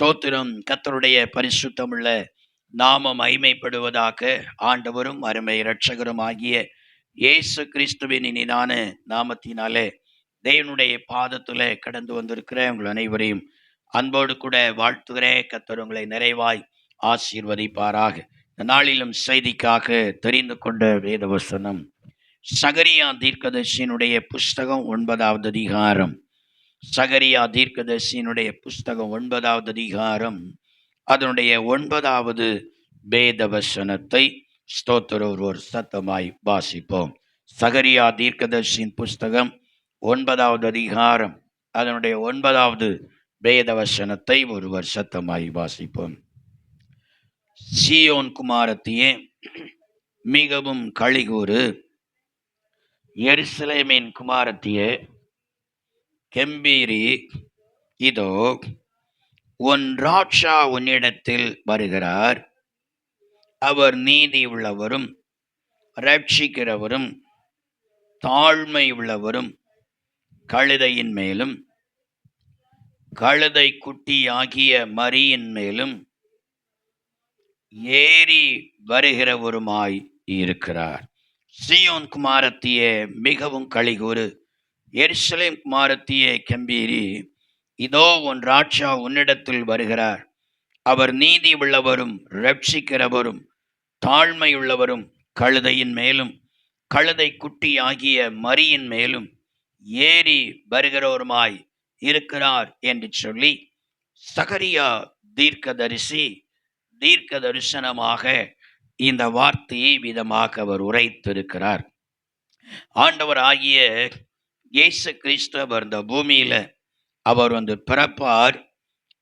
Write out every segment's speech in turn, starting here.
ஸ்தோத்திரம். கர்த்தருடைய பரிசுத்தமுள்ள நாமம் மகிமைப்படுவதாக. ஆண்டவரும் அருமை இரட்சகரும் ஆகிய இயேசு கிறிஸ்துவின் இனிதான நாமத்தினாலே தேவனுடைய பாதத்துல கடந்து வந்திருக்கிற உங்கள் அனைவரையும் அன்போடு கூட வாழ்த்துகிறேன். கர்த்தர் உங்களை நிறைவாய் ஆசீர்வதிப்பாராக. இந்த நாளிலும் செய்திக்காக தெரிந்து கொண்ட வேத வசனம் சகரியா தீர்க்கதரிசியினுடைய புஸ்தகம் 9வது அதிகாரம். சகரியா தீர்க்கதரிசியினுடைய புஸ்தகம் 9வது அதிகாரம், அதனுடைய 9வது வேத வசனத்தை ஸ்தோத்திரம் ஒருவர் சத்தமாய் வாசிப்போம். சகரியா தீர்க்கதரிசியின் புஸ்தகம் 9வது அதிகாரம், அதனுடைய 9வது வேத வசனத்தை ஒருவர் சத்தமாய் வாசிப்போம். சீயோன் குமாரத்தியே மிகவும் களிகூறு, எருசலேமின் குமாரத்தியே கெம்பீரி, இதோ உன் ராஜா உன்னிடத்தில் வருகிறார். அவர் நீதி உள்ளவரும் ரட்சிக்கிறவரும் தாழ்மை உள்ளவரும் கழுதையின் மேலும் கழுதை குட்டி ஆகிய மரியின் மேலும் ஏறி வருகிறவருமாய் இருக்கிறார். சீயோன் குமாரத்தியே மிகவும் களிகூறு, எருசலேம் குமாரத்தியே கெம்பீரி, இதோ உன் ராஜா உன்னிடத்தில் வருகிறார். அவர் நீதி உள்ளவரும் ரட்சிக்கிறவரும் தாழ்மையுள்ளவரும் கழுதையின் மேலும் கழுதை குட்டி ஆகிய மரியின் மேலும் ஏறி வருகிறவருமாய் இருக்கிறார் என்று சொல்லி சகரியா தீர்க்கதரிசி தீர்க்க தரிசனமாக இந்த வார்த்தையை விதமாக அவர் உரைத்திருக்கிறார். ஆண்டவர் ஆகிய இயேசு கிறிஸ்து அவர் இந்த பூமியில அவர் பிறப்பார்.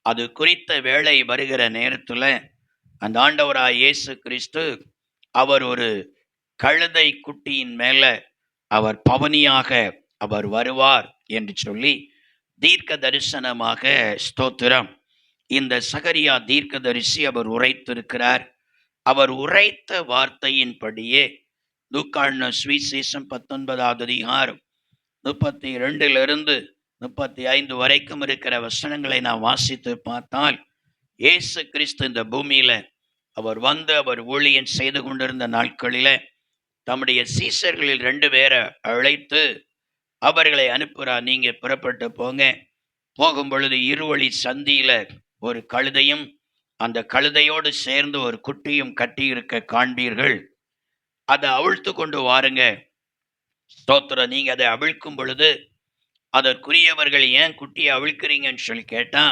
அது குறித்த வேளை வருகிற நேரத்துல அந்த ஆண்டவராய் இயேசு கிறிஸ்து அவர் ஒரு கழுதை குட்டியின் மேல அவர் பவனியாக அவர் வருவார் என்று சொல்லி தீர்க்க தரிசனமாக ஸ்தோத்திரம் இந்த சகரியா தீர்க்கதரிசி அவர் உரைத்திருக்கிறார். அவர் உரைத்த வார்த்தையின்படியே லூக்கான சுவிசேஷம் 19வது அதிகாரம் 32 35 வரைக்கும் இருக்கிற வசனங்களை நாம் வாசித்து பார்த்தால், இயேசு கிறிஸ்து இந்த பூமியில அவர் அவர் ஊழியம் செய்து கொண்டிருந்த நாட்களில தம்முடைய சீசர்களில் 2 பேரை அழைத்து அவர்களை அனுப்புகிறார். நீங்க புறப்பட்டு போங்க. போகும் பொழுது இருவழி சந்தியில ஒரு கழுதையும் அந்த கழுதையோடு சேர்ந்து ஒரு குட்டியும் கட்டி இருக்க காண்பீர்கள். அதை அவிழ்த்து கொண்டு வாருங்க. ஸ்தோத்திரம். நீங்க அதை அவிழ்க்கும் பொழுது அதற்குரியவர்கள் ஏன் குட்டியை அவிழ்க்கிறீங்கன்னு சொல்லி கேட்டா,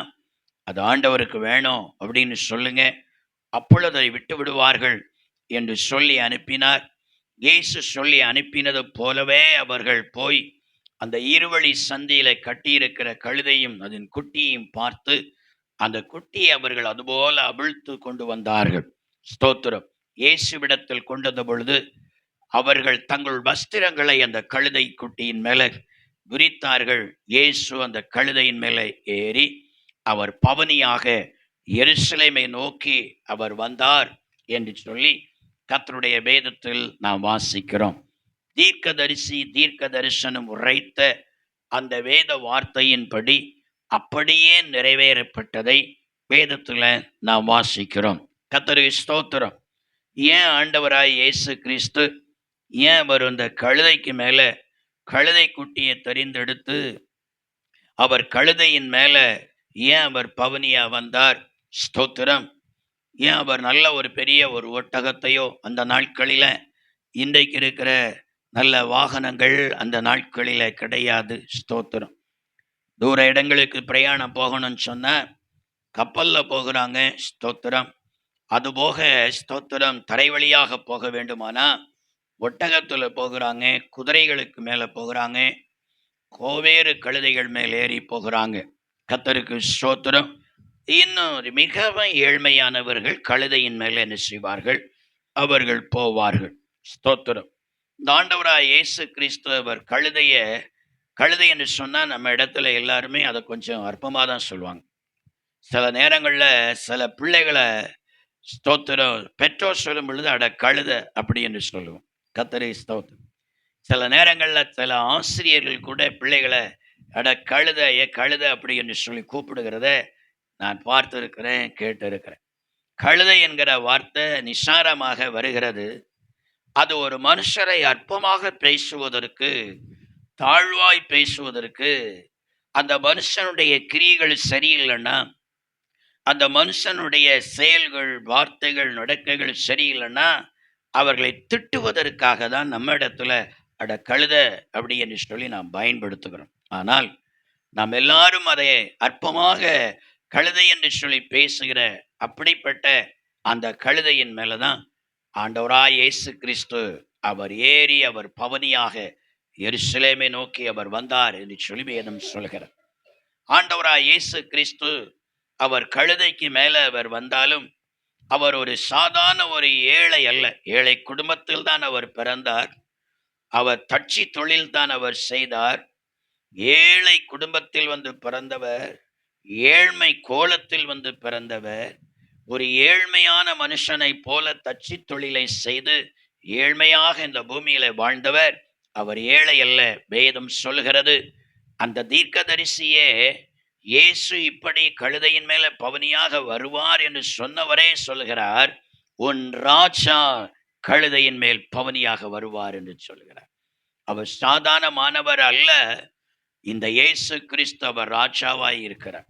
அது ஆண்டவருக்கு வேணும் அப்படின்னு சொல்லுங்க, அப்பொழுது அதை விட்டு விடுவார்கள் என்று சொல்லி அனுப்பினார். இயேசு சொல்லி அனுப்பினது போலவே அவர்கள் போய் அந்த இருவழி சந்தியில கட்டியிருக்கிற கழுதையும் அதன் குட்டியையும் பார்த்து அந்த குட்டியை அவர்கள் அதுபோல அவிழ்த்து கொண்டு வந்தார்கள். ஸ்தோத்திரம். இயேசுவிடத்தில் கொண்டது பொழுது அவர்கள் தங்கள் வஸ்திரங்களை அந்த கழுதை குட்டியின் மேலே விரித்தார்கள். இயேசு அந்த கழுதையின் மேலே ஏறி அவர் பவனியாக எருசலேமை நோக்கி அவர் வந்தார் என்று சொல்லி கர்த்தருடைய வேதத்தில் நாம் வாசிக்கிறோம். தீர்க்கதரிசி தீர்க்க தரிசனம் உரைத்த அந்த வேத வார்த்தையின்படி அப்படியே நிறைவேறப்பட்டதை வேதத்துல நாம் வாசிக்கிறோம். கர்த்தருக்கு ஸ்தோத்திரம். ஏன் ஆண்டவராய் இயேசு கிறிஸ்து ஏன் அவர் அந்த கழுதைக்கு மேல கழுதை குட்டியை தெரிந்தெடுத்து அவர் கழுதையின் மேல ஏன் அவர் பவனியா வந்தார்? ஸ்தோத்திரம். ஏன் அவர் நல்ல ஒரு பெரிய ஒரு ஒட்டகத்தையோ, அந்த நாட்களில இன்றைக்கு இருக்கிற நல்ல வாகனங்கள் அந்த நாட்களில கிடையாது. ஸ்தோத்திரம். தூர இடங்களுக்கு பிரயாணம் போகணும்னு சொன்னா கப்பல்ல போகிறாங்க. ஸ்தோத்திரம். அதுபோக ஸ்தோத்திரம் தரை வழியாக போக வேண்டுமானா ஒட்டகத்துல போகிறாங்க, குதிரைகளுக்கு மேல போகிறாங்க, கோவேறு கழுதைகள் மேல் ஏறி போகிறாங்க. கர்த்தருக்கு ஸ்தோத்திரம். இன்னும் மிகவும் ஏழ்மையானவர்கள் கழுதையின் மேல என்ன செய்வார்கள்? அவர்கள் போவார்கள். ஸ்தோத்திரம். இந்த ஆண்டவராய் இயேசு கிறிஸ்து அவர் கழுதை என்று சொன்னா நம்ம இடத்துல எல்லாருமே அதை கொஞ்சம் அற்பமாக தான் சொல்லுவாங்க. சில நேரங்கள்ல சில பிள்ளைகளை ஸ்தோத்திரம் பெற்றோர் சொல்லும் பொழுது அட கழுதை அப்படி என்று சொல்லுவோம். கர்த்தரே ஸ்தோத்திரம். சில நேரங்கள்ல சில ஆசிரியர்கள் கூட பிள்ளைகளை அட கழுதை அப்படி என்று சொல்லி கூப்பிடுகிறத நான் பார்த்திருக்கிறேன், கேட்டிருக்கிறேன். கழுதை என்கிற வார்த்தை நிசாரமாக வருகிறது. அது ஒரு மனுஷரை அற்பமாக பேசுவதற்கு, தாழ்வாய் பேசுவதற்கு, அந்த மனுஷனுடைய கிரியைகள் சரியில்லைன்னா, அந்த மனுஷனுடைய செயல்கள், வார்த்தைகள், நடக்கைகள் சரியில்லைன்னா, அவர்களை திட்டுவதற்காக தான் நம்ம இடத்துல அட கழுத அப்படி என்று சொல்லி நாம் பயன்படுத்துகிறோம். ஆனால் நாம் எல்லாரும் அதை அற்பமாக கழுதை என்று சொல்லி பேசுகிற அப்படிப்பட்ட அந்த கழுதையின் மேலதான் ஆண்டவராய் இயேசு கிறிஸ்து அவர் ஏறி அவர் பவனியாக எருசலேமை நோக்கி அவர் வந்தார் என்று சொல்லி வேதம் சொல்கிறார். ஆண்டவராய் இயேசு கிறிஸ்து அவர் கழுதைக்கு மேல அவர் வந்தாலும் அவர் ஒரு சாதாரண ஒரு ஏழை அல்ல. ஏழை குடும்பத்தில் தான் அவர் பிறந்தார். அவர் தச்சு தொழில் தான் அவர் செய்தார். ஏழை குடும்பத்தில் வந்து பிறந்தவர், ஏழ்மை கோலத்தில் வந்து பிறந்தவர், ஒரு ஏழ்மையான மனுஷனை போல தச்சு தொழிலை செய்து ஏழ்மையாக இந்த பூமியில வாழ்ந்தவர். அவர் ஏழை அல்ல. வேதம் சொல்கிறது, அந்த தீர்க்கதரிசியே இயேசு இப்படி கழுதையின் மேல பவனியாக வருவார் என்று சொன்னவரே சொல்கிறார், உன் ராஜா கழுதையின் மேல் பவனியாக வருவார் என்று சொல்கிறார். அவர் சாதாரணமானவர் அல்ல. இந்த இயேசு கிறிஸ்து அவர் ராஜாவாய் இருக்கிறார்.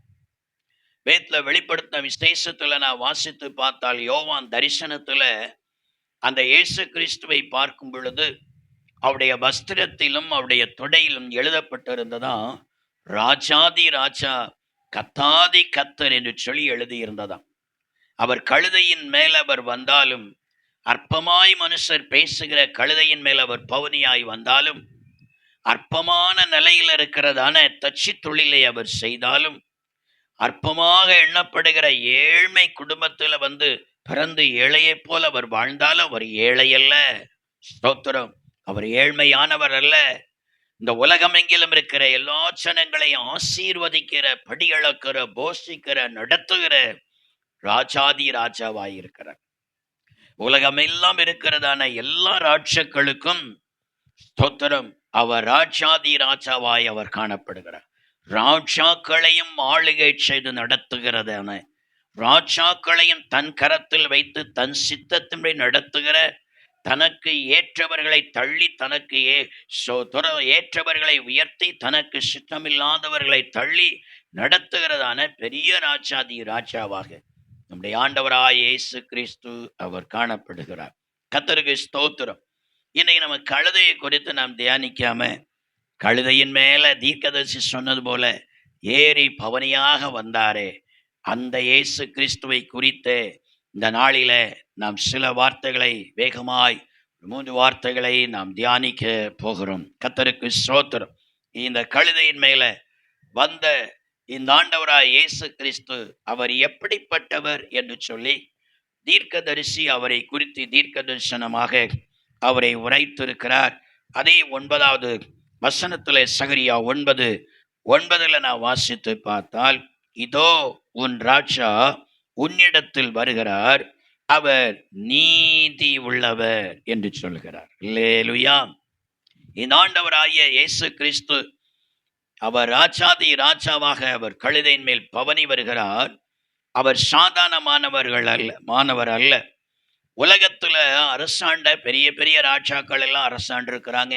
வேதத்துல வெளிப்படுத்த விசேஷத்துல நான் வாசித்து பார்த்தால், யோவான் தரிசனத்துல அந்த இயேசு கிறிஸ்துவை பார்க்கும் பொழுது அவருடைய வஸ்திரத்திலும் அவருடைய தொடையிலும் எழுதப்பட்டிருந்ததா, ராஜாதி ராஜா கத்தாதி கத்தர் என்று சொல்லி எழுதியிருந்ததாம். அவர் கழுதையின் மேல் அவர் வந்தாலும், அற்பமாய் மனுஷர் பேசுகிற கழுதையின் மேல் அவர் பவனியாய் வந்தாலும், அற்பமான நிலையில் இருக்கிறதான தச்சு தொழிலை அவர் செய்தாலும், அற்பமாக எண்ணப்படுகிற ஏழ்மை குடும்பத்தில் வந்து பிறந்து ஏழையை போல அவர் வாழ்ந்தாலும் அவர் ஏழை அல்ல. ஸ்தோத்திரம். அவர் ஏழ்மையானவர் அல்ல. இந்த உலகமெங்கிலும் இருக்கிற எல்லா ஜனங்களையும் ஆசீர்வதிக்கிற, படியளக்கிற, போஷிக்கிற, நடத்துகிற ராஜாதி ராஜாவாய் இருக்கிறார். உலகமெல்லாம் இருக்கிறதான எல்லா ராஜ்யங்களுக்கும் ஸ்தோத்திரம், அவர் ராஜாதி ராஜாவாய் அவர் காணப்படுகிறார். ராஜாக்களையும் ஆளுகை செய்து நடத்துகிறதான, ராஜாக்களையும் தன் கரத்தில் வைத்து தன் சித்தத்தின்படி நடத்துகிற, தனக்கு ஏற்றவர்களை தள்ளி தனக்கு ஏற்றவர்களை உயர்த்தி தனக்கு சித்தமில்லாதவர்களை தள்ளி நடத்துகிறதான பெரிய ராஜாதி ராஜாவாக நம்முடைய ஆண்டவராய் இயேசு கிறிஸ்து அவர் காணப்படுகிறார். கர்த்தருக்கு ஸ்தோத்திரம். இன்னைக்கு நம்ம கழுதையை குறித்து நாம் தியானிக்காம, கழுதையின் மேல தீர்க்கதரிசி சொன்னது போல ஏறி பவனியாக வந்தாரே அந்த இயேசு கிறிஸ்துவை குறித்து இந்த நாளில நாம் சில வார்த்தைகளை வேகமாய் 3 வார்த்தைகளை நாம் தியானிக்க போகிறோம். கர்த்தருக்கு ஸ்தோத்திரம். இந்த கழுதையின் மேல வந்த இந்த ஆண்டவராய் இயேசு கிறிஸ்து அவர் எப்படிப்பட்டவர் என்று சொல்லி தீர்க்கதரிசி அவரை குறித்து தீர்க்க தரிசனமாக அவரை உரைத்திருக்கிறார். அதே 9வது வசனத்துல சகரியா 9:9 நான் வாசித்து பார்த்தால், இதோ உன் ராஜா உன்னிடத்தில் வருகிறார், அவர் நீதி உள்ளவர் என்று சொல்கிறார். அல்லேலூயா. இந்த ஆண்டவராகிய இயேசு கிறிஸ்து அவர் ராஜாதி ராஜாவாக அவர் கழுதையின் மேல் பவனி வருகிறார். அவர் மாணவர் அல்ல. உலகத்துல அரசாண்ட பெரிய பெரிய ராஜாக்கள் எல்லாம் அரசாண்டு இருக்கிறாங்க.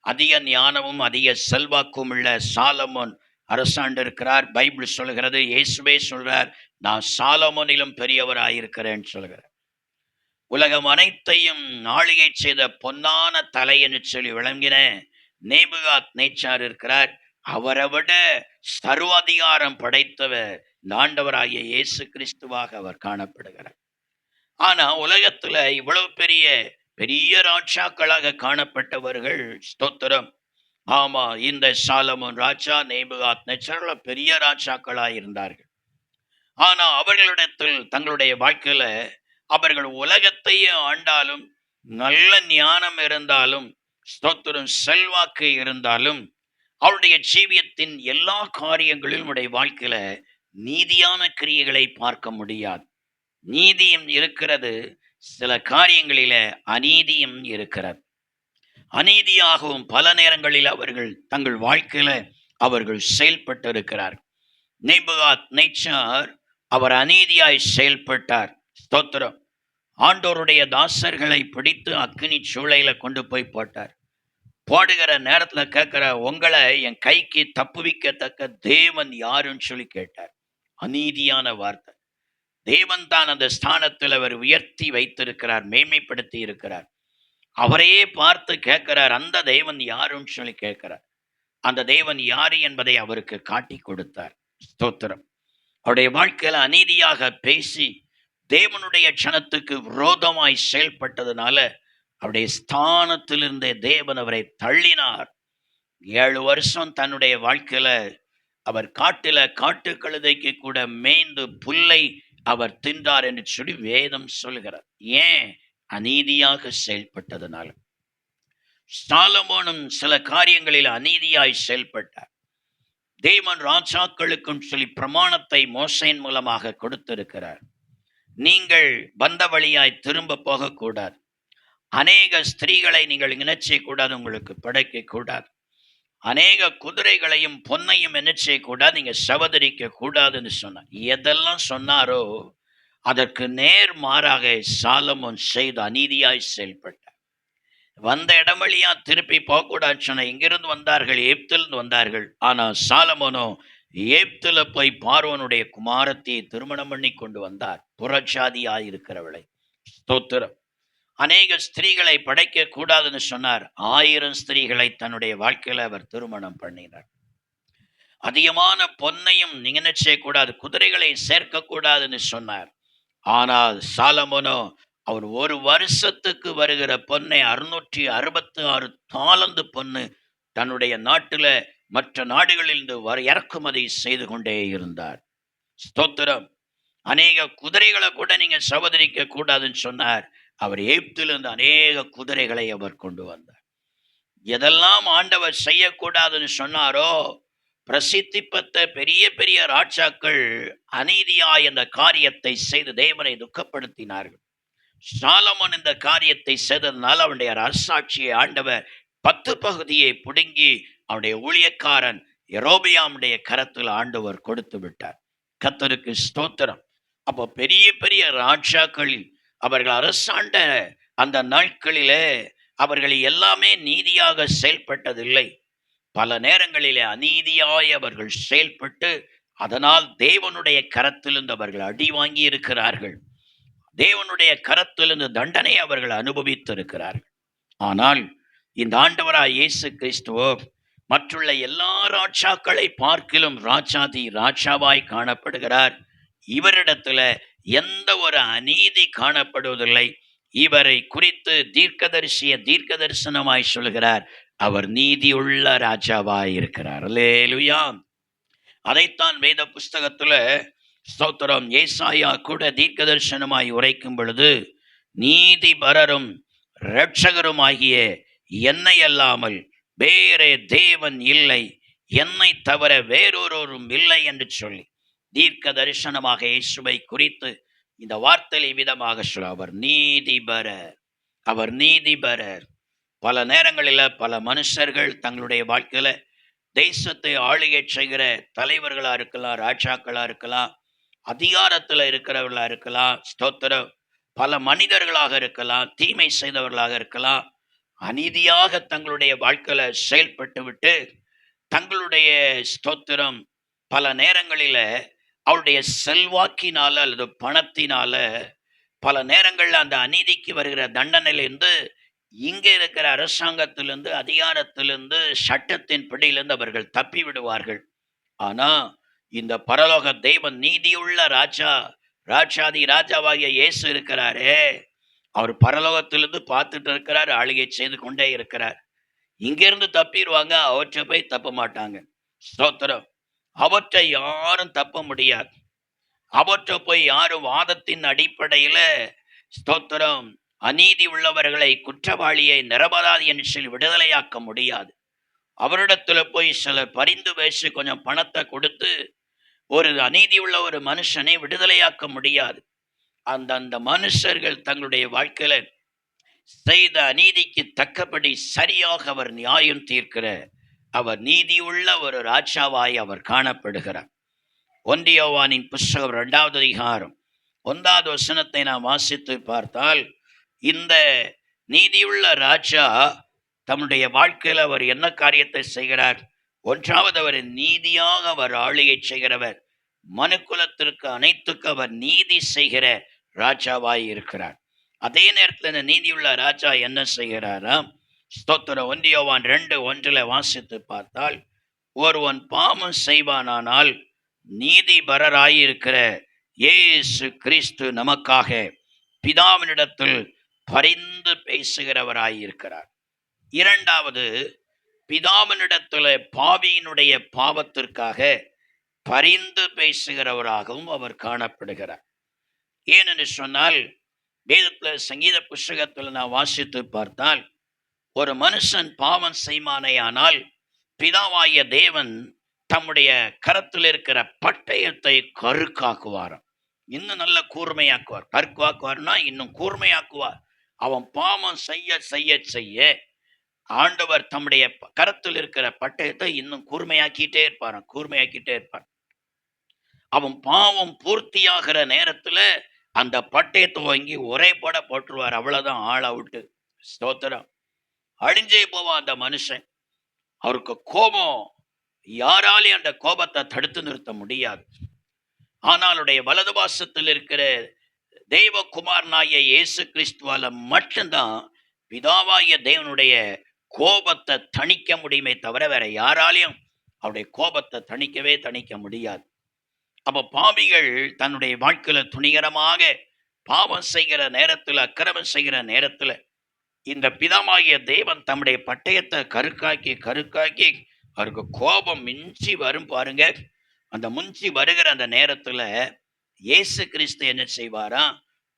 அதிக ஞானமும் அதிக செல்வாக்கும் உள்ள சாலமோன் அரசாண்டு இருக்கிறார். பைபிள் சொல்கிறது, இயேசுவே சொல்றார், நான் சாலமோனிலும் பெரியவராயிருக்கிறேன்னு சொல்கிறார். உலகம் அனைத்தையும் ஆளுகை செய்த பொன்னான தலை என்று சொல்லி விளங்கின நேபுகாத் நேச்சார் இருக்கிறார். அவரை விட சர்வாதிகாரம் படைத்தவர் ஆண்டவராகிய இயேசு கிறிஸ்துவாக அவர் காணப்படுகிறார். ஆனா உலகத்துல இவ்வளவு பெரிய பெரிய ராஜாக்களாக காணப்பட்டவர்கள், ஸ்தோத்திரம், ஆமா, இந்த சாலமோன் ராஜா, நேபுகாத் நேச்சார் பெரிய ராஜாக்களாக இருந்தார்கள். ஆனா அவர்களிடத்தில் தங்களுடைய வாழ்க்கையில அவர்கள் உலகத்தையே ஆண்டாலும், நல்ல ஞானம் இருந்தாலும், ஸ்தோத்திரம், செல்வாக்கு இருந்தாலும், அவருடைய ஜீவியத்தின் எல்லா காரியங்களிலும் உடைய வாழ்க்கையில நீதியான கிரியைகளை பார்க்க முடியாது. நீதியும் இருக்கிறது, சில காரியங்களில அநீதியும் இருக்கிறது. அநீதியாகவும் பல நேரங்களில் அவர்கள் தங்கள் வாழ்க்கையில அவர்கள் செயல்பட்டு இருக்கிறார். நேபுகாத் நேச்சார் அவர் அநீதியாய் செயல்பட்டார். ஸ்தோத்திரம். ஆண்டோருடைய தாசர்களை பிடித்து அக்கினி சூளையில கொண்டு போய் போட்டார். போடுகிற நேரத்துல கேட்கிற, உங்களை என் கைக்கு தப்புவிக்கத்தக்க தேவன் யாருன்னு சொல்லி கேட்டார். அநீதியான வார்த்தை. தேவன் தான் அந்த ஸ்தானத்தில் அவர் உயர்த்தி வைத்திருக்கிறார், மேன்மைப்படுத்தி இருக்கிறார். அவரையே பார்த்து கேட்கிறார், அந்த தேவன் யாருன்னு சொல்லி கேட்கிறார். அந்த தேவன் யாரு என்பதை அவருக்கு காட்டி கொடுத்தார். ஸ்தோத்திரம். அவருடைய வாழ்க்கையில அநீதியாக பேசி தேவனுடைய சனத்துக்கு விரோதமாய் செயல்பட்டதுனால அவருடைய ஸ்தானத்திலிருந்தே தேவன் அவரை தள்ளினார். 7 வருஷம் தன்னுடைய வாழ்க்கையில அவர் காட்டுல காட்டு கழுதைக்கு கூட மேய்ந்து புல்லை அவர் தின்றார் என்று சொல்லி வேதம் சொல்கிறார். ஏன்? அநீதியாக செயல்பட்டதுனால. சாலமோனும் சில காரியங்களில் அநீதியாய் செயல்பட்டார். தேவன் ராஜாக்களுக்கும் சொல்லி பிரமாணத்தை மோசையின் மூலமாக கொடுத்திருக்கிறார். நீங்கள் வந்த வழியாய் திரும்ப போகக்கூடாது. அநேக ஸ்திரீகளை நீங்கள் என்ன செய்யக்கூடாது, உங்களுக்கு படைக்க கூடாது. அநேக குதிரைகளையும் பொன்னையும் என்ன செய்யக்கூடாது, நீங்க சவதரிக்க கூடாதுன்னு சொன்னார். எதெல்லாம் சொன்னாரோ அதற்கு நேர் மாறாக சாலமோன் செய்த அநீதியாய் செயல்பட்டார். வந்த இடம் வழியா திருப்பி போகக்கூடாது சொன்ன. எங்கிருந்து வந்தார்கள்? எகிப்திலிருந்து வந்தார்கள். ஆனா சாலமோனோ எகிப்துல போய் பார்வோனுடைய குமாரத்தியை திருமணம் பண்ணி கொண்டு வந்தார், புறச்சாதியாய் இருக்கிறவளை. ஸ்தோத்திரம். அநேக ஸ்திரீகளை படைக்க கூடாதுன்னு சொன்னார். 1000 ஸ்திரீகளை தன்னுடைய வாழ்க்கையில அவர் திருமணம் பண்ணினார். அதிகமான பொன்னையும் நீங்க என்ன செய்யக்கூடாது, குதிரைகளை சேர்க்க கூடாதுன்னு சொன்னார். ஆனால் சாலமோனோ அவர் ஒரு வருஷத்துக்கு வருகிற பொன்னை 666 தாலந்து பொன்னு தன்னுடைய நாட்டுல மற்ற நாடுகளிலிருந்து இறக்குமதி செய்து கொண்டே இருந்தார். ஸ்தோத்திரம். அநேக குதிரைகளை கூட நீங்க சவதரிக்க கூடாதுன்னு சொன்னார். அவர் எகிப்திலிருந்து அநேக குதிரைகளை அவர் கொண்டு வந்தார். எதெல்லாம் ஆண்டவர் செய்யக்கூடாதுன்னு சொன்னாரோ, பிரசித்தி பெற்ற பெரிய பெரிய ராஜாக்கள் அநீதியாய் இந்த காரியத்தை செய்து தேவனை துக்கப்படுத்தினார்கள். சாலமோன் இந்த காரியத்தை செய்ததனால் அவனுடைய அரசாட்சியை ஆண்டவர் 10 பகுதியை பிடுங்கி அவனுடைய ஊழியக்காரன் யெரொபெயாமுடைய கரத்தில் ஆண்டவர் கொடுத்து விட்டார். கர்த்தருக்கு ஸ்தோத்திரம். அப்போ பெரிய பெரிய ராஜாக்களில் அவர்கள் அரசாண்ட அந்த நாட்களிலே அவர்கள் எல்லாமே நீதியாக செயல்பட்டதில்லை. பல நேரங்களிலே அநீதியாய் அவர்கள் செயல்பட்டு அதனால் தேவனுடைய கரத்திலிருந்து அவர்கள் அடி வாங்கி இருக்கிறார்கள். தேவனுடைய கரத்திலிருந்து தண்டனை அவர்கள் அனுபவித்திருக்கிறார்கள். ஆனால் இந்த ஆண்டவராய் இயேசு கிறிஸ்துவோ மற்றுள்ள எல்லா ராஜாக்களை பார்க்கிலும் ராஜாதி ராஜாவாய் காணப்படுகிறார். இவரிடத்துல எந்த ஒரு அநீதி காணப்படுவதில்லை. இவரை குறித்து தீர்க்க தரிசனமாய் சொல்கிறார், அவர் நீதியுள்ள ராஜாவாய் இருக்கிறார். அல்லேலூயா. அதைத்தான் வேத புஸ்தகத்துல ஸ்தோத்திரம் ஏசாயா கூட தீர்க்க தரிசனமாய் உரைக்கும் பொழுது, நீதிபரரும் இரட்சகருமாகிய என்னை அல்லாமல் வேறே தேவன் இல்லை, என்னை தவிர வேறொருவரும் இல்லை என்று சொல்லி தீர்க்க தரிசனமாக இயேசுவை குறித்து இந்த வார்த்தை விதமாக சொல்ல, அவர் நீதிபரர், அவர் நீதிபரர். பல நேரங்களில் பல மனுஷர்கள் தங்களுடைய வாழ்க்கையில தேசத்தை ஆளுகை செய்கிற தலைவர்களா இருக்கலாம், ராஜாக்களா இருக்கலாம், அதிகாரத்துல இருக்கிறவர்களா இருக்கலாம், ஸ்தோத்திரம், பல மனிதர்களாக இருக்கலாம், தீமை செய்தவர்களாக இருக்கலாம், அநீதியாக தங்களுடைய வாழ்க்கையில செயல்பட்டு விட்டு தங்களுடைய ஸ்தோத்திரம் பல நேரங்களில அவருடைய செல்வாக்கினால அல்லது பணத்தினால பல நேரங்கள்ல அந்த அநீதிக்கு வருகிற தண்டனையிலிருந்து, இங்க இருக்கிற அரசாங்கத்திலிருந்து, அதிகாரத்திலிருந்து, சட்டத்தின் பிடியிலிருந்து அவர்கள் தப்பி விடுவார்கள். ஆனா இந்த பரலோக தெய்வன் நீதியுள்ள ராஜா, ராஜாதி ராஜாவாகிய இயேசு இருக்கிறாரே, அவர் பரலோகத்திலிருந்து பார்த்துட்டு இருக்கிறார், ஆளுகை செய்து கொண்டே இருக்கிறார். இங்கிருந்து தப்பிடுவாங்க, அவற்றை போய் தப்ப மாட்டாங்க. ஸ்தோத்திரம். அவற்றை யாரும் தப்ப முடியாது. அவற்றை போய் யாரும் வாதத்தின் அடிப்படையில ஸ்தோத்திரம் அநீதி உள்ளவர்களை, குற்றவாளியை நிரபராதி என்று சொல்லி விடுதலையாக்க முடியாது. அவரிடத்துல போய் சிலர் பரிந்து பேசி கொஞ்சம் பணத்தை கொடுத்து ஒரு அநீதி உள்ள ஒரு மனுஷனை விடுதலையாக்க முடியாது. அந்த மனுஷர்கள் தங்களுடைய வாழ்க்கையில செய்த அநீதிக்கு தக்கபடி சரியாக அவர் நியாயம் தீர்க்கிற அவர் நீதியுள்ள ஒரு ராஜாவாய் அவர் காணப்படுகிறார். ஒன்றியோவானின் புஸ்தகம் 2வது அதிகாரம் 1வது வசனத்தை நாம் வாசித்து பார்த்தால், இந்த நீதியுள்ள ராஜா தம்முடைய வாழ்க்கையில் அவர் என்ன காரியத்தை செய்கிறார்? ஒன்றாவது, அவர் நீதியாக அவர் ஆளுகை செய்கிறவர். மனுக்குலத்திற்கு அனைத்துக்கு அவர் நீதி செய்கிற ராஜாவாய் இருக்கிறார். அதே நேரத்தில் இந்த நீதியுள்ள ராஜா என்ன செய்கிறாராம்? ஸ்தோத்திரம். ஒன்றியோவான் 2:1 வாசித்து பார்த்தால், ஒருவன் பாவம் செய்வானானால் நீதிபரராயிருக்கிற இயேசு கிறிஸ்து நமக்காக பிதாவினிடத்தில் பரிந்து பேசுகிறவராயிருக்கிறார். இரண்டாவது, பிதாவினிடத்தில் பாவியினுடைய பாவத்திற்காக பரிந்து பேசுகிறவராகவும் அவர் காணப்படுகிறார். ஏனென்று சொன்னால், வேதத்தில் சங்கீத புஸ்தகத்தில் நான் வாசித்து பார்த்தால், ஒரு மனுஷன் பாவம் செய்வானேயானால் பிதாவாகிய தேவன் தம்முடைய கரத்தில் இருக்கிற பட்டயத்தை கருக்காக்குவாராம். இன்னும் நல்ல கூர்மையாக்குவார். கருக்காக்குவார்னா இன்னும் கூர்மையாக்குவார். அவன் பாவம் செய்ய செய்ய செய்ய ஆண்டவர் தம்முடைய கரத்தில் இருக்கிற பட்டயத்தை இன்னும் கூர்மையாக்கிட்டே இருப்பார். அவன் பாவம் பூர்த்தியாகிற நேரத்துல அந்த பட்டயத்தை வாங்கி ஒரே பட போட்டுருவார். அவ்வளவுதான், ஆள் அவுட்டு. ஸ்தோத்திரம். அழிஞ்சே போவான் அந்த மனுஷன். அவருக்கு கோபம், யாராலையும் அந்த கோபத்தை தடுத்து நிறுத்த முடியாது. ஆனாலுடைய வலது பாசத்தில் இருக்கிற தெய்வகுமாரனாகிய இயேசு கிறிஸ்துவால மட்டும்தான் பிதாவாகிய தேவனுடைய கோபத்தை தணிக்க முடியுமே தவிர வேற யாராலையும் அவருடைய கோபத்தை தணிக்க முடியாது. அப்ப பாவிகள் தன்னுடைய வாழ்க்கையில துணிகரமாக பாவம் செய்கிற நேரத்துல, அக்கிரமம் செய்கிற நேரத்துல, இந்த பிதாவாகிய தேவன் தம்முடைய பட்டயத்தை கருக்காக்கி அவருக்கு கோபம் மிஞ்சி வரும் பாருங்க. அந்த முஞ்சி வருகிற அந்த நேரத்துல இயேசு கிறிஸ்து என்ன செய்வாரா?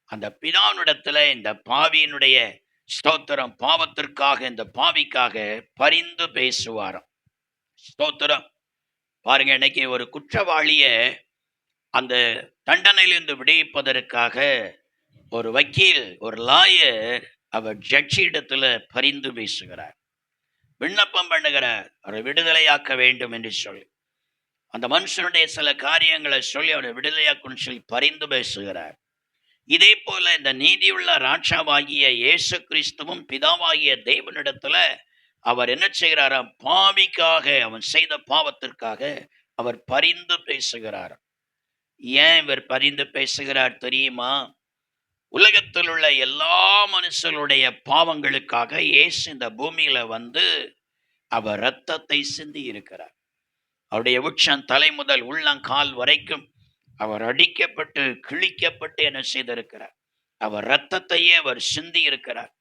அந்த பிதாவினிடத்துல இந்த பாவியினுடைய ஸ்தோத்திரம், பாவத்திற்காக, இந்த பாவிக்காக பரிந்து பேசுவாராம். ஸ்தோத்திரம். பாருங்க, இன்னைக்கு ஒரு குற்றவாளிய அந்த தண்டனையிலிருந்து விடுவிப்பதற்காக ஒரு வக்கீல், ஒரு லாயர் அவர் ஜட்ஜி இடத்துல பரிந்து பேசுகிறார், விண்ணப்பம் பண்ணுகிறார், அவரை விடுதலையாக்க வேண்டும் என்று சொல்லி. அந்த மனுஷனுடைய சில காரியங்களை சொல்லி அவரை விடுதலையாக்கும் சொல்லி பரிந்து பேசுகிறார். இதே போல இந்த நீதியுள்ள ராஜாவாகிய இயேசு கிறிஸ்துவும் பிதாவாகிய தேவனிடத்துல அவர் என்ன செய்கிறாராம்? பாவிக்காக, அவன் செய்த பாவத்திற்காக அவர் பரிந்து பேசுகிறார். ஏன் இவர் பரிந்து பேசுகிறார் தெரியுமா? உலகத்தில் உள்ள எல்லா மனுஷர்களுடைய பாவங்களுக்காக இயேசு இந்த பூமியில வந்து அவர் இரத்தத்தை சிந்தி இருக்கிறார். அவருடைய உச்சம் தலை முதல் உள்ளங்கால் வரைக்கும் அவர் அடிக்கப்பட்டு கிழிக்கப்பட்டு என்ன செய்திருக்கிறார்? அவர் இரத்தத்தையே அவர் சிந்தி இருக்கிறார்.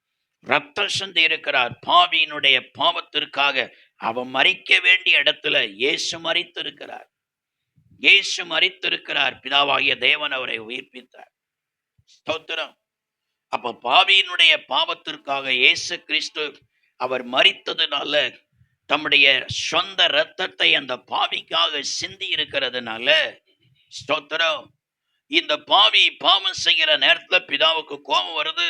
ரத்தம் சிந்தி இருக்கிறார். பாவியினுடைய பாவத்திற்காக அவன் மரிக்க வேண்டிய இடத்துல இயேசு மரித்திருக்கிறார். பிதாவாகிய தேவன் அவரை உயிர்ப்பித்தார். ஸ்தோத்திரம். அப்ப பாவியினுடைய பாவத்திற்காக இயேசு கிறிஸ்து அவர் மரித்ததுனால, தம்முடைய சொந்த இரத்தத்தை அந்த பாவிக்காக சிந்தி இருக்கிறதுனால, ஸ்தோத்திரம், இந்த பாவி பாவம் செய்கிற நேரத்துல பிதாவுக்கு கோபம் வருது.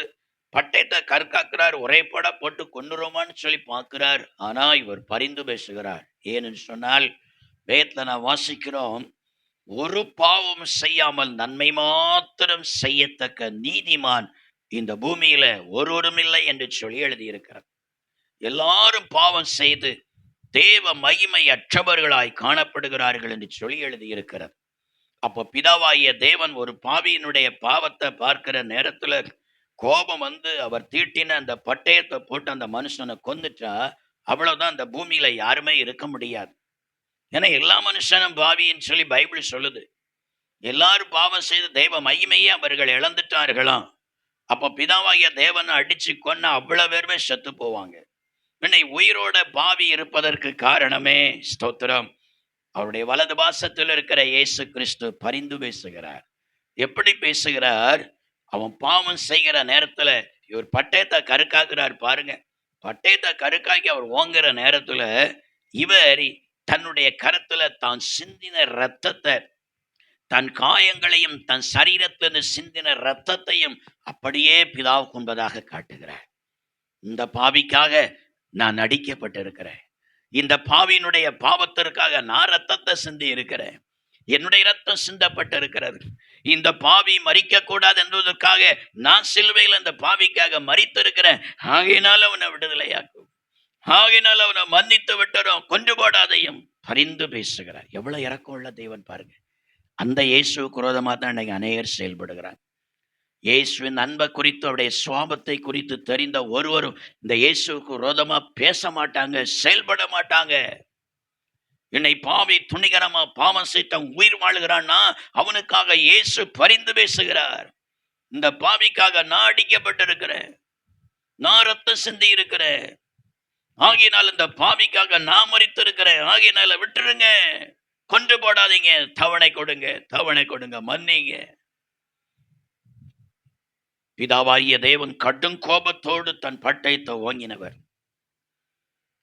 பட்டயத்தை கற்காக்குறார், ஒரே பட போட்டு கொண்டுருமான்னு சொல்லி பார்க்கிறார். ஆனா இவர் பரிந்து பேசுகிறார். ஏன்னு சொன்னால், வேதத்துல நான் வாசிக்கிறோம், ஒரு பாவம் செய்யாமல் நன்மை மாத்திரம் செய்யத்தக்க நீதிமான் இந்த பூமியில ஒருவரும் இல்லை என்று சொல்லி எழுதியிருக்கிறார். எல்லாரும் பாவம் செய்து தேவ மகிமை அற்றவர்களாய் காணப்படுகிறார்கள் என்று சொல்லி எழுதியிருக்கிறார். அப்போ பிதாவாகிய தேவன் ஒரு பாவியினுடைய பாவத்தை பார்க்கிற நேரத்துல கோபம் வந்து அவர் தீட்டின அந்த பட்டயத்தை போட்டு அந்த மனுஷனை கொன்னுட்டா அவ்வளவுதான், அந்த பூமியில யாருமே இருக்க முடியாது. ஏன்னா எல்லா மனுஷனும் பாவின்னு சொல்லி பைபிள் சொல்லுது. எல்லாரும் பாவம் செய்து தெய்வ மகிமையே அவர்கள் இழந்துட்டார்களாம். அப்ப பிதாவாகிய தேவனை அடிச்சு கொன்ன அவ்வளவு பேருமே செத்து போவாங்க. என்னை உயிரோட பாவி இருப்பதற்கு காரணமே, ஸ்தோத்திரம், அவருடைய வலது பாசத்தில் இருக்கிற இயேசு கிறிஸ்து பரிந்து பேசுகிறார். எப்படி பேசுகிறார்? அவன் பாவம் செய்கிற நேரத்துல இவர் பட்டயத்தை கருக்காக்குறார் பாருங்க. பட்டயத்தை கருக்காக்கி அவர் ஓங்குற நேரத்துல இவர் தன்னுடைய கரத்துல தான் சிந்தின இரத்தத்தை, தன் காயங்களையும் தன் சரீரத்திலிருந்து சிந்தின இரத்தத்தையும் அப்படியே பிதாவுக்கு முன்பதாக காட்டுகிறார். இந்த பாவிக்காக நான் அடிக்கப்பட்டிருக்கிறேன். இந்த பாவியினுடைய பாவத்திற்காக நான் இரத்தத்தை சிந்தி இருக்கிறேன். என்னுடைய ரத்தம் சிந்தப்பட்டிருக்கிறது. இந்த பாவி மரிக்க கூடாது என்பதற்காக நான் சிலுவையில் அந்த பாவிக்காக மரித்திருக்கிறேன். ஆகையினால அவனை விடுதலையாக்கும், ஆகையினால அவனை மன்னித்து விட்டுறோம், கொண்டு போடாதையும் பரிந்து பேசுகிறார். எவ்வளவு இரக்கம் உள்ள தேவன் பாருங்க. அந்த இயேசுவுக்கு விரோதமாக தான் இன்னைக்கு அநேகர் செயல்படுகிறார். இயேசுவின் அன்பை குறித்து, அவருடைய சுவாபத்தை குறித்து தெரிந்த ஒருவரும் இந்த இயேசுவுக்கு விரோதமா பேச மாட்டாங்க, செயல்பட மாட்டாங்க. என்னை பாவி துணிகரமா பாவம் செய்த உயிர் வாழுகிறான்னா அவனுக்காக இயேசு பரிந்து பேசுகிறார். இந்த பாவிக்காக நான் அடிக்கப்பட்டிருக்கிறேன், நான் ரத்தம் சிந்தி இருக்கிறேன், ஆகியனால் இந்த பாவிக்காக நான் மரித்திருக்கிறேன், ஆகியனால விட்டுருங்க, கொண்டு போடாதீங்க, தவணை கொடுங்க, தவணை கொடுங்க, மன்னிங்க. பிதாவாகிய தேவன் கடும் கோபத்தோடு தன் பட்டயத்தை ஓங்கினவர்.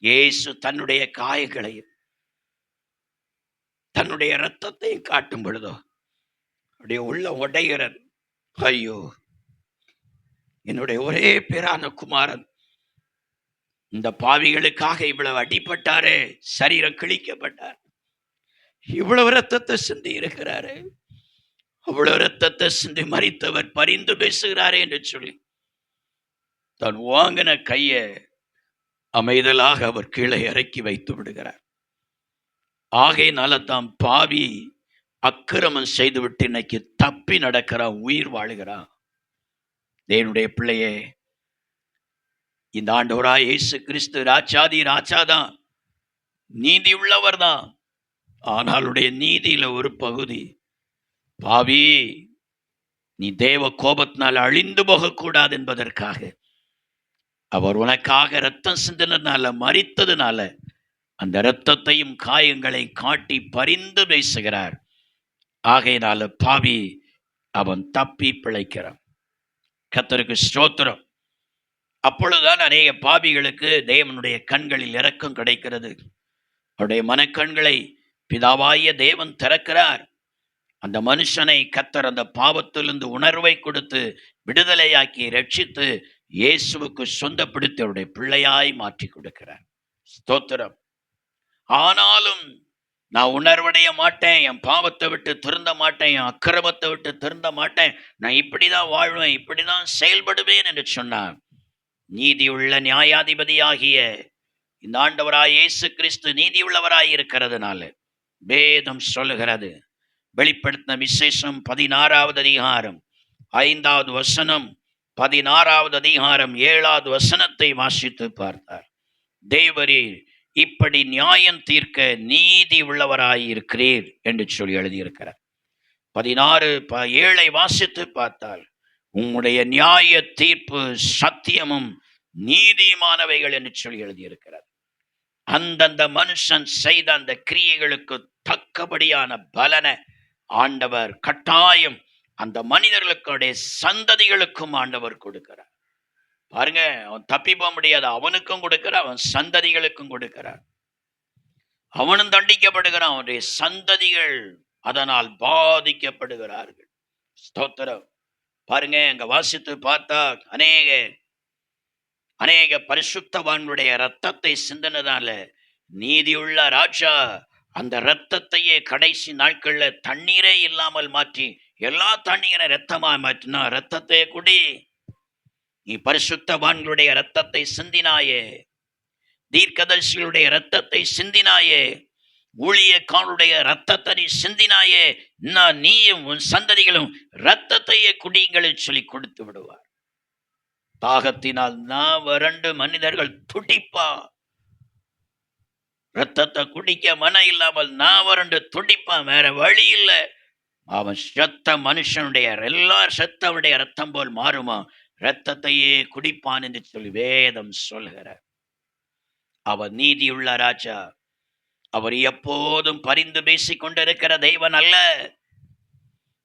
இயேசு தன்னுடைய காயங்களையும் தன்னுடைய இரத்தத்தையும் காட்டும் பொழுதோ அப்படியே உள்ள உடைகிறார். ஐயோ, என்னுடைய ஒரே பேரான குமாரன் இந்த பாவிகளுக்காக இவ்வளவு அடிபட்டாரே, சரீரம் கிழிக்கப்பட்டார், இவ்வளவு ரத்தத்தை சிந்தி இருக்கிறாரு, அவ்வளவு ரத்தத்தை சிந்தி மரித்தவர் பரிந்து பேசுகிறாரே என்று சொல்லி தன் வாங்கின கையை அமைதலாக அவர் கீழே இறக்கி வைத்து விடுகிறார். ஆகையினால தான் பாவி அக்கிரமம் செய்துவிட்டு இன்னைக்கு தப்பி நடக்கிறான், உயிர் வாழுகிறான். தேவனுடைய பிள்ளையே, இந்த ஆண்டவராய் இயேசு கிறிஸ்து ராஜாதி ராஜாதான், நீதி உள்ளவர் தான். ஆனாலுடைய நீதியில ஒரு பகுதி, பாவி நீ தேவ கோபத்தினால் அழிந்து போகக்கூடாது என்பதற்காக அவர் உனக்காக ரத்தம் சிந்தினதுனால, மரித்ததுனால அந்த இரத்தத்தையும் காயங்களை காட்டி பரிந்து பேசுகிறார். ஆகையினால பாவி அவன் தப்பி பிழைக்கிறான். கர்த்தருக்கு ஸ்தோத்திரம். அப்பொழுதுதான் அநேக பாவிகளுக்கு தேவனுடைய கண்களில் இரக்கம் கிடைக்கிறது. அவருடைய மனக்கண்களை பிதாவாகிய தேவன் திறக்கிறார். அந்த மனுஷனை கர்த்தர் அந்த பாவத்திலிருந்து உணர்வை கொடுத்து விடுதலையாக்கி ரட்சித்து இயேசுவுக்கு சொந்தப்படுத்தி அவருடைய பிள்ளையாய் மாற்றி கொடுக்கிறார். ஸ்தோத்திரம். ஆனாலும் நான் உணர்வடைய மாட்டேன், என் பாவத்தை விட்டு திருந்த மாட்டேன், என் அக்கிரமத்தை விட்டு திருந்த மாட்டேன், நான் இப்படிதான் வாழ்வேன், இப்படிதான் செயல்படுவேன் என்று சொன்னார். நீதியுள்ள நியாயாதிபதியாகிய இந்த ஆண்டவராய் இயேசு கிறிஸ்து நீதியுள்ளவராய் இருக்கிறதுனால வேதம் சொல்லுகிறது. வெளிப்படுத்தின விசேஷம் 16வது அதிகாரம் 5வது வசனம், 16வது அதிகாரம் 7வது வசனத்தை வாசித்து பார்த்தார். தேவரீர் இப்படி நியாயம் தீர்க்க நீதி உள்ளவராய் இருக்கிறீர் என்று சொல்லி எழுதியிருக்கிறார். 16:7 வாசித்து பார்த்தால் உம்முடைய நியாய தீர்ப்பு சத்தியமும் நீதிமானவைகள் என்று சொல்லி எழுதியிருக்கிறார். அந்தந்த மனுஷன் செய்த அந்த கிரியைகளுக்கு தக்கபடியான பலனை ஆண்டவர் கட்டாயம் அந்த மனிதர்களுடைய சந்ததிகளுக்கும் ஆண்டவர் கொடுக்கிறார். பாருங்க, அவன் தப்பி போக முடியாது, அவனுக்கும் கொடுக்கிறார், அவன் சந்ததிகளுக்கும் கொடுக்கிறார். அவனும் தண்டிக்கப்படுகிறான், அவனுடைய சந்ததிகள் அதனால் பாதிக்கப்படுகிறார்கள். ஸ்தோத்திரம். பாருங்க, அங்க வாசித்து பார்த்தா அநேக பரிசுத்தவான்களுடைய ரத்தத்தை சிந்தனதால நீதியுள்ள ராஜா அந்த ரத்தத்தையே கடைசி நாட்கள்ல தண்ணீரே இல்லாமல் மாற்றி எல்லா தண்ணீரை ரத்தமா மாற்றினா, ரத்தத்தை குடி, நீ பரிசுத்தவான்களுடைய ரத்தத்தை சிந்தினாயே, தீர்க்கதரிசிகளுடைய ரத்தத்தை சிந்தினாயே, ஊழியக்காரருடைய ரத்தத்தை நீ சிந்தினாயே, நான் நீயும் உன் சந்ததிகளும் ரத்தத்தையே குடியுங்கள் சொல்லி கொடுத்து விடுவார். தாகத்தினால் நான் வறண்டு மனிதர்கள் துடிப்பா, ரத்தத்தை குடிக்க மன இல்லாமல் நான் வறண்டு துடிப்பான், வேற வழி இல்லை. அவன் செத்த மனுஷனுடைய எல்லா செத்தவனுடைய ரத்தம் போல் மாறுமா, ரத்தத்தையே குடிப்பான் என்று சொல்லி வேதம் சொல்கிறார். அவர் நீதியுள்ள ராஜா. அவர் எப்போதும் பரிந்து பேசிக் கொண்டிருக்கிற தெய்வன் அல்ல,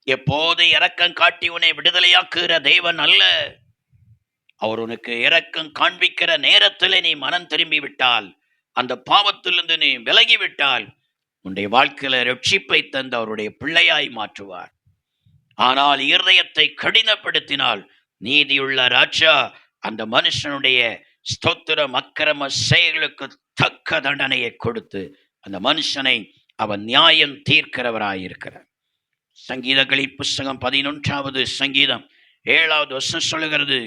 எப்போது இரக்கம் காட்டி உன்னை விடுதலையாக்குகிற தெய்வன் அல்ல. அவர் உனக்கு இரக்கம் காண்பிக்கிற நேரத்தில் நீ மனம் திரும்பி விட்டால், அந்த பாவத்திலிருந்து நீ விலகிவிட்டால், உன்னுடைய வாழ்க்கையில ரட்சிப்பை தந்து அவருடைய பிள்ளையாய் மாற்றுவார். ஆனால் இருதயத்தை கடினப்படுத்தினால் நீதியுள்ள ராஜா அந்த மனுஷனுடைய ஸ்தோத்திரம் அக்கிரம செயல்களுக்கு தக்க தண்டனையை கொடுத்து அந்த மனுஷனை அவர் நியாயம் தீர்க்கிறவராயிருக்கிறார். சங்கீதங்களின் புஸ்தகம் 11வது சங்கீதம் 7வது வசனம் சொல்லுகிறது,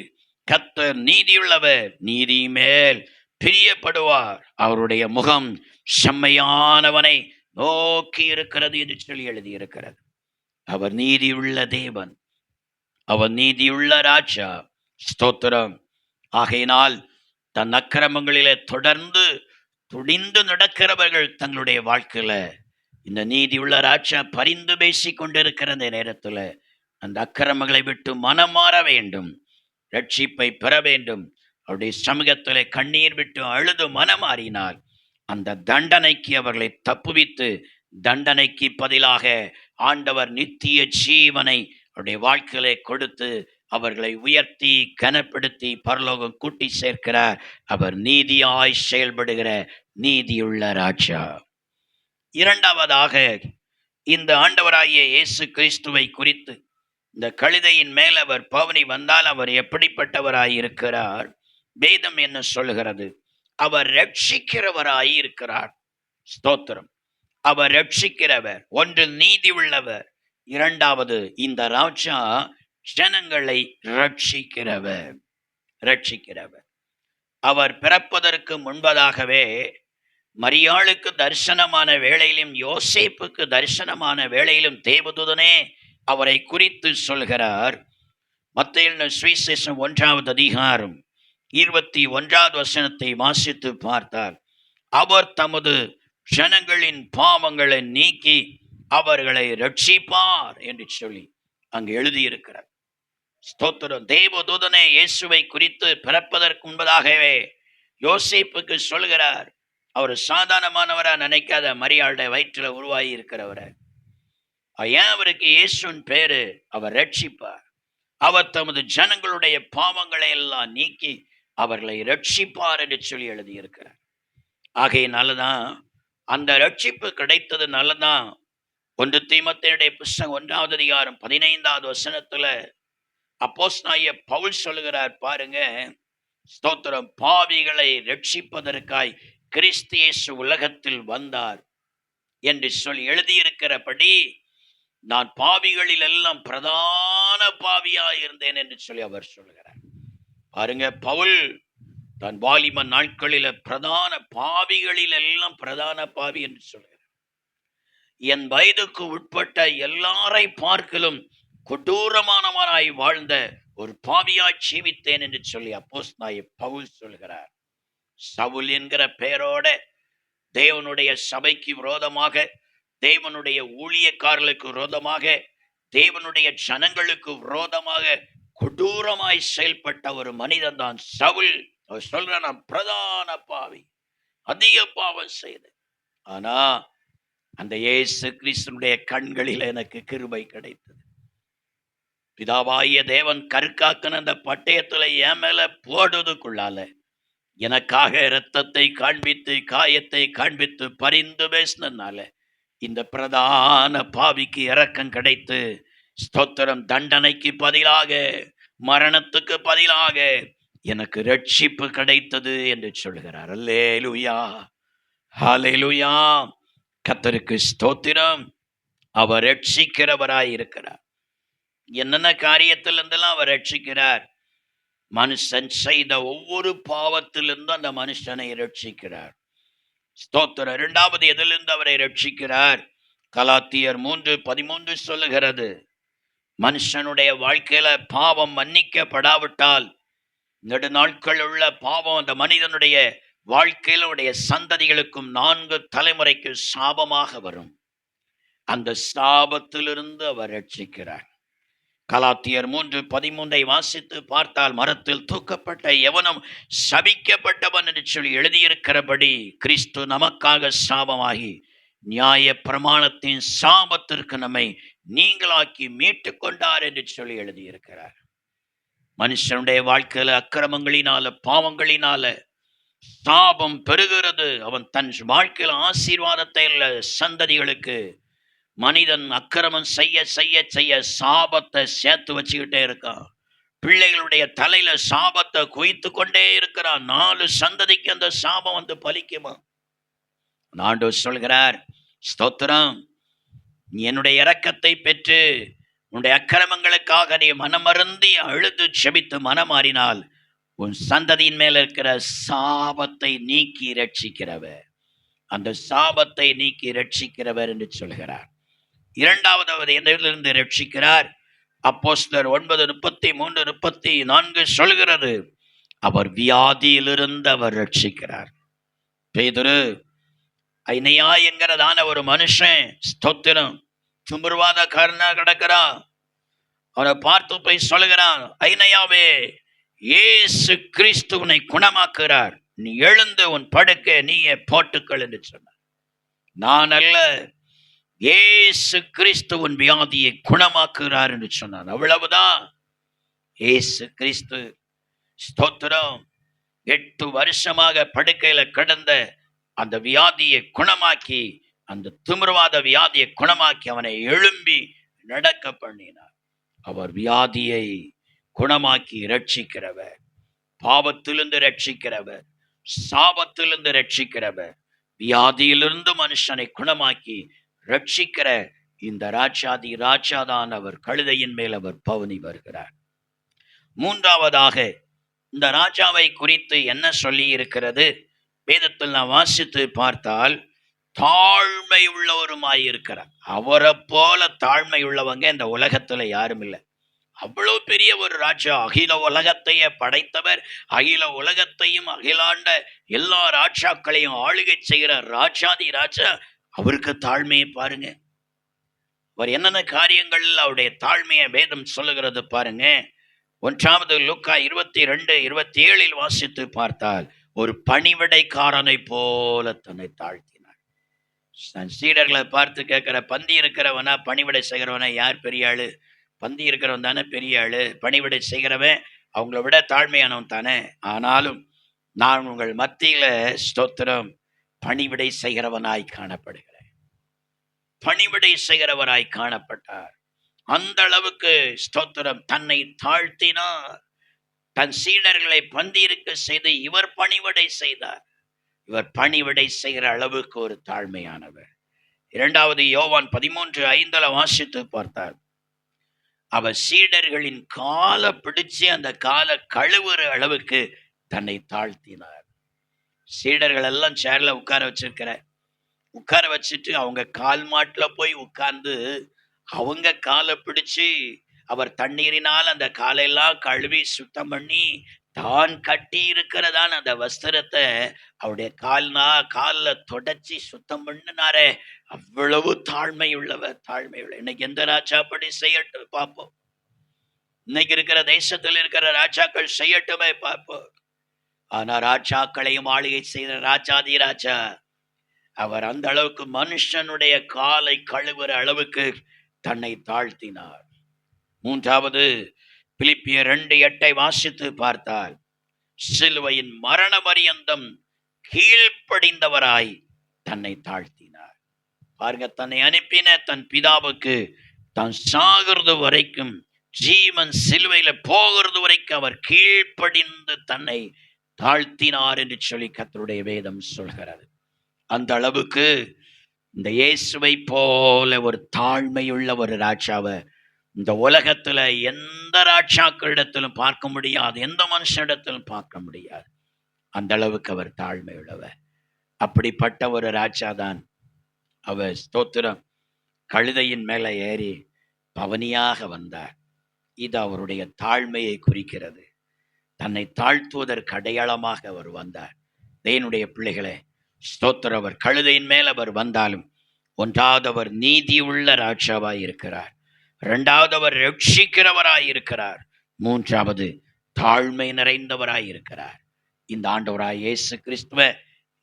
கர்த்தர் நீதியுள்ளவர், நீதி மேல் பிரியப்படுவார், அவருடைய முகம் செம்மையானவனை நோக்கி இருக்கிறது என்று சொல்லி எழுதியிருக்கிறது. அவர் நீதியுள்ள தேவன், அவர் நீதியுள்ள ராஜா. ஸ்தோத்திரம். ஆகையினால் தன் அக்கிரமங்களிலே தொடர்ந்து துடிந்து நடக்கிறவர்கள் தங்களுடைய வாழ்க்கையில இந்த நீதியுள்ள ராஜா பரிந்து பேசி கொண்டிருக்கிற அந்த நேரத்தில் அந்த அக்கிரமங்களை விட்டு மனம் மாற வேண்டும், ரட்சிப்பை பெற வேண்டும். அவருடைய சமூகத்திலே கண்ணீர் விட்டு அழுது மனமாறினால் அந்த தண்டனைக்கு அவர்களை தப்புவித்து, தண்டனைக்கு பதிலாக ஆண்டவர் நித்திய ஜீவனை அவருடைய வாழ்க்கையிலே கொடுத்து அவர்களை உயர்த்தி கனப்படுத்தி பரலோகம் கூட்டி சேர்க்கிறார். அவர் நீதியாய் செயல்படுகிற நீதியுள்ள ராஜா. இரண்டாவதாக, இந்த ஆண்டவராகிய இயேசு கிறிஸ்துவை குறித்து இந்த கழுதையின் மேல் அவர் பவனி வந்தால் அவர் எப்படிப்பட்டவராயிருக்கிறார்? வேதம் என்ன சொல்லுகிறது? அவர் ரட்சிக்கிறவராயிருக்கிறார். ஸ்தோத்திரம். அவர் ரட்சிக்கிறவர். ஒன்று நீதி உள்ளவர், இரண்டாவது இந்த ராஜா ஜனங்களை ரட்சிக்கிறவர். ரட்சிக்கிறவர். அவர் பிறப்பதற்கு முன்பதாகவே மரியாளுக்கு தரிசனமான வேளையிலும் யோசேப்புக்கு தரிசனமான வேளையிலும் தேவதூதனே அவரை குறித்து சொல்கிறார். மத்தேயு சுவிசேஷம் 1வது அதிகாரம் 21வது வசனத்தை வாசித்து பார்த்தால், அவர் தமது ஜனங்களின் பாவங்களை நீக்கி அவர்களை ரட்சிப்பார் என்று சொல்லி அங்கு எழுதியிருக்கிறார். ஸ்தோத்திரம். தேவதூதனே இயேசுவை குறித்து பிறப்பதற்கு முன்பதாகவே யோசேப்புக்கு சொல்கிறார். அவர் சாதாரணமானவரா நினைக்காத, மரியாளுடைய வயிற்றில் உருவாகி இருக்கிறவர. ஏன் அவருக்கு இயேசுவின் பேரு? அவர் ரட்சிப்பார். அவர் தமது ஜனங்களுடைய பாவங்களை எல்லாம் நீக்கி அவர்களை ரட்சிப்பார் என்று சொல்லி எழுதியிருக்கிறார். ஆகையினாலதான் அந்த ரட்சிப்பு கிடைத்தது நல்லதான். 1 தீமோத்தேயுடைய புஸ்தகம் 1வது அதிகாரம் 15வது வசனத்துல அப்போஸ்தலனாகிய பவுல் சொல்லுகிறார் பாருங்க. ஸ்தோத்திரம். பாவிகளை ரட்சிப்பதற்காய் கிறிஸ்து இயேசு உலகத்தில் வந்தார் என்று சொல்லி எழுதியிருக்கிறபடி நான் பாவிகளில் எல்லாம் பிரதான பாவியாய் இருந்தேன் என்று சொல்லி அவர் சொல்லுகிறார். பாருங்க, பவுல் தன் வாலிப நாட்களில பிரதான பாவிகளில் எல்லாம் பிரதான பாவி என்று சொல்கிறார். என் வயதுக்கு உட்பட்ட எல்லாரை பார்க்கலும் கொடூரமானவனாய் வாழ்ந்த ஒரு பாவியாய் ஜீவித்தேன் என்று சொல்லி அப்போஸ்தலனாகிய பவுல் சொல்கிறார். சவுல் என்கிற பெயரோட தேவனுடைய சபைக்கு விரோதமாக, தேவனுடைய ஊழியக்காரர்களுக்கு விரோதமாக, தேவனுடைய ஜனங்களுக்கு விரோதமாக கொடூரமாய் செயல்பட்ட ஒரு மனிதன் தான் சவுல். அவர் சொல்ற, நான் பிரதான பாவி, அதிக பாவம் செய்து, ஆனா அந்த இயேசு கிறிஸ்துடைய கண்களில் எனக்கு கிருபை கிடைத்தது. பிதாவாகிய தேவன் கருக்காக்குன அந்த பட்டயத்துல என் மேல போடுவதுக்குள்ளால எனக்காக இரத்தத்தை காண்பித்து, காயத்தை காண்பித்து, பரிந்து பேசினால இந்த பிரதான பாவிக்கு இரக்கம் கிடைத்து, ஸ்தோத்திரம், தண்டனைக்கு பதிலாக, மரணத்துக்கு பதிலாக எனக்கு ரட்சிப்பு கிடைத்தது என்று சொல்கிறார். அல்லேலூயா, ஹல்லேலூயா. கர்த்தருக்கு ஸ்தோத்திரம். அவர் ரட்சிக்கிறவராய் இருக்கிறார். என்னென்ன காரியத்திலிருந்தெல்லாம் அவர் ரட்சிக்கிறார்? மனுஷன் செய்த ஒவ்வொரு பாவத்திலிருந்து அந்த மனுஷனை ரட்சிக்கிறார். ஸ்தோத்திரம். இரண்டாவது எதிலிருந்து அவரை ரட்சிக்கிறார்? கலாத்தியர் 3:13 சொல்லுகிறது, மனுஷனுடைய வாழ்க்கையில பாவம் மன்னிக்கப்படாவிட்டால் நெடுநாட்கள் உள்ள பாவம் அந்த மனிதனுடைய வாழ்க்கையிலுடைய சந்ததிகளுக்கும் 4 தலைமுறைக்கு சாபமாக வரும். அந்த சாபத்திலிருந்து அவர் ரட்சிக்கிறார். கலாத்தியர் 3:13 வாசித்து பார்த்தால், மரத்தில் தூக்கப்பட்ட எவனும் சபிக்கப்பட்டவன் என்று சொல்லி எழுதியிருக்கிறபடி கிறிஸ்து நமக்காக சாபமாகி நியாய பிரமாணத்தின் சாபத்திற்கு நம்மை நீங்களாக்கி மீட்டு கொண்டார் என்று சொல்லி எழுதியிருக்கிறார். மனுஷனுடைய வாழ்க்கையில அக்கிரமங்களினால, பாவங்களினால சாபம் பெறுகிறது. அவன் தன் வாழ்க்கையில ஆசீர்வாதத்தை உள்ள சந்ததிகளுக்கு மனிதன் அக்கிரமம் செய்ய செய்ய செய்ய சாபத்தை சேர்த்து வச்சுக்கிட்டே இருக்கான். பிள்ளைகளுடைய தலையில சாபத்தை குவித்து கொண்டே இருக்கிறான். 4 சந்ததிக்கு அந்த சாபம் வந்து பலிக்குமா? ஆண்டவர் சொல்கிறார், ஸ்தோத்திரம். நீ என்னுடைய இரக்கத்தை பெற்று உன்னுடைய அக்கிரமங்களுக்காக நீ மனமருந்தி அழுது செபித்து மனமாறினால் உன் சந்ததியின் மேல இருக்கிற சாபத்தை நீக்கி ரட்சிக்கிறவர், அந்த சாபத்தை நீக்கி ரட்சிக்கிறவர் என்று சொல்கிறார். இரண்டாவது அவர் எதிலிருந்து ரட்சிக்கிறார்? அப்போஸ்தலர் 9:33-34 சொல்கிறது, அவர் வியாதியிலிருந்து அவர் ரட்சிக்கிறார். பேதுரு ஐனையா என்கிறதான ஒரு மனுஷன், ஸ்தோத்திரம், தும்புருவாதக்காரனா கிடக்கிறான். அவனை பார்த்து போய் சொல்லுகிறான், ஐனையாவே, இயேசு கிறிஸ்து உன்னை குணமாக்குகிறார், நீ எழுந்து உன் படுக்கை நீயே போட்டுக்கள் என்று சொன்னார். நான் அல்ல, இயேசு கிறிஸ்து உன் வியாதியை குணமாக்குகிறார் என்று சொன்னான். அவ்வளவுதான். இயேசு கிறிஸ்து, ஸ்தோத்திரம், 8 வருஷமாக படுக்கையில கிடந்த அந்த வியாதியை குணமாக்கி, அந்த திமிர்வாத வியாதியை குணமாக்கி அவனை எழும்பி நடக்க பண்ணினார். அவர் வியாதியை குணமாக்கி ரட்சிக்கிறவர், பாவத்திலிருந்து ரட்சிக்கிறவர், சாபத்திலிருந்து ரட்சிக்கிறவர், வியாதியிலிருந்து மனுஷனை குணமாக்கி ரட்சிக்கிற இந்த ராஜாதி ராஜாதான் அவர். கழுதையின் மேல் அவர் பவனி வருகிறார். மூன்றாவதாக இந்த ராஜாவை குறித்து என்ன சொல்லி இருக்கிறது? வேதத்தில் நாம் வாசித்து பார்த்தால், தாழ்மை உள்ளவருமாய் இருக்கிறார். அவரை போல தாழ்மை உள்ளவங்க இந்த உலகத்துல யாரும் இல்லை. அவ்வளவு பெரிய ஒரு ராஜா, அகில உலகத்தையே படைத்தவர், அகில உலகத்தையும் அகிலாண்ட எல்லா ராஜாக்களையும் ஆளுகை செய்கிற ராஜாதி ராஜா. அவருக்கு தாழ்மையை பாருங்க. அவர் என்னென்ன காரியங்கள் அவருடைய தாழ்மையை வேதம் சொல்லுகிறது பாருங்க. 1 லூக்கா 22:27 வாசித்து பார்த்தால், ஒரு பணிவிடைக்காரனை போல தன்னை தாழ்த்தினார். சீடர்களை பார்த்து கேட்கிற, பந்தி இருக்கிறவனா பணிவிடை செய்கிறவனா யார் பெரிய ஆளு? பந்தி இருக்கிறவன் தானே பெரிய ஆளு, பணிவிடை செய்கிறவன் அவங்கள விட தாழ்மையானவன் தானே. ஆனாலும் நான் உங்கள் மத்தியில, ஸ்தோத்திரம், பணிவிடை செய்கிறவனாய் காணப்படுகிறேன். பணிவிடை செய்கிறவராய் காணப்பட்டார். அந்த அளவுக்கு, ஸ்தோத்திரம், தன்னை தாழ்த்தினார். தன் சீடர்களை பந்தி இருக்க செய்து இவர் பணிவிடை செய்தார். இவர் பணிவிடை செய்கிற அளவுக்கு ஒரு தாழ்மையானவர். 2 யோவான் 13:5 வாசித்து பார்த்தார், அவர் சீடர்களின் காலை பிடிச்சு அந்த காலை கழுவுற அளவுக்கு தன்னை தாழ்த்தினார். சீடர்கள் எல்லாம் சேர்ல உட்கார வச்சுட்டு அவங்க கால் மாட்டுல போய் உட்கார்ந்து அவங்க காலை பிடிச்சு அவர் தண்ணீரினால் அந்த காலையெல்லாம் கழுவி சுத்தம் பண்ணி தான் கட்டி இருக்கிறதான அந்த வஸ்திரத்தை அவருடைய காலில் தொடச்சி சுத்தம் பண்ணினாரே. அவ்வளவு தாழ்மை உள்ளவர். இன்னைக்கு எந்த ராஜா படி செய்யட்டும் பார்ப்போம். இன்னைக்கு இருக்கிற தேசத்தில் இருக்கிற ராஜாக்கள் செய்யட்டுமே பார்ப்போம். ஆனா ராஜாக்களையும் ஆளுகை செய்த ராஜாதி ராஜா, அவர் அந்த அளவுக்கு மனுஷனுடைய காலை கழுவுற அளவுக்கு தன்னை தாழ்த்தினார். மூன்றாவது, பிலிப்பியர் 2:8 வாசித்து பார்த்தால், சிலுவையின் மரண பரியந்தம் கீழ்ப்படிந்தவராய் தன்னை தாழ்த்தினார். பாருங்க, தன்னை அனுப்பின தன் பிதாவுக்கு தான் சாகிறது வரைக்கும், ஜீவன் சிலுவையில போகிறது வரைக்கும் அவர் கீழ்ப்படிந்து தன்னை தாழ்த்தினார் என்று சொல்லி கர்த்தருடைய வேதம் சொல்கிறது. அந்த அளவுக்கு இந்த இயேசுவை போல ஒரு தாழ்மையுள்ள ஒரு ராஜாவை இந்த உலகத்துல எந்த ராஜாக்களிடத்திலும் பார்க்க முடியாது, எந்த மனுஷனிடத்திலும் பார்க்க முடியாது. அந்த அளவுக்கு அவர் தாழ்மை உள்ளவர். அப்படிப்பட்ட ஒரு ராஜா தான் அவர். ஸ்தோத்திரம், கழுதையின் மேல ஏறி பவனியாக வந்தார். இது அவருடைய தாழ்மையை குறிக்கிறது. தன்னை தாழ்த்துவதற்கு அடையாளமாக அவர் வந்தார். தேவனுடைய பிள்ளைகளே, ஸ்தோத்திரம், அவர் கழுதையின் மேல் அவர் வந்தாலும், ஒன்றாவது அவர் நீதி உள்ள ராஜாவாய் இருக்கிறார், இரண்டாவது அவர் ரட்சிக்கிறவராய் இருக்கிறார், மூன்றாவது தாழ்மை நிறைந்தவராய் இருக்கிறார். இந்த ஆண்டவராய் இயேசு கிறிஸ்துவ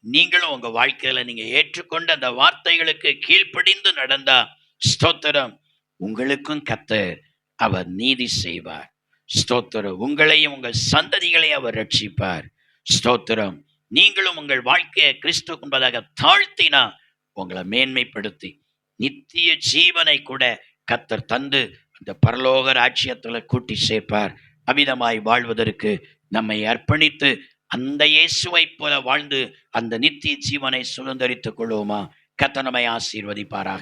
நீங்களும் உங்க வாழ்க்கையில நீங்க ஏற்றுக்கொண்ட அந்த வார்த்தைகளுக்கு கீழ்ப்படிந்து நடந்தா, ஸ்தோத்திரம், உங்களுக்கும் கர்த்தர் அவர் நீதி செய்வார். ஸ்தோத்திரம், உங்களையும் உங்கள் சந்ததிகளையும் அவர் ரட்சிப்பார். ஸ்தோத்திரம், நீங்களும் உங்கள் வாழ்க்கையை கிறிஸ்துவுக்கு முன்பதாக தாழ்த்தினா உங்களை மேன்மைப்படுத்தி நித்திய ஜீவனை கூட கர்த்தர் தந்து அந்த பரலோக ராஜ்யத்துல கூட்டி சேர்ப்பார். அமிதமாய் வாழ்வதற்கு நம்மை அர்ப்பணித்து அந்த இயேசுவை போல வாழ்ந்து அந்த நித்திய ஜீவனை சுதந்தரித்துக் கொள்வோமா? கர்த்தர் நம்மை ஆசீர்வதிப்பாராக.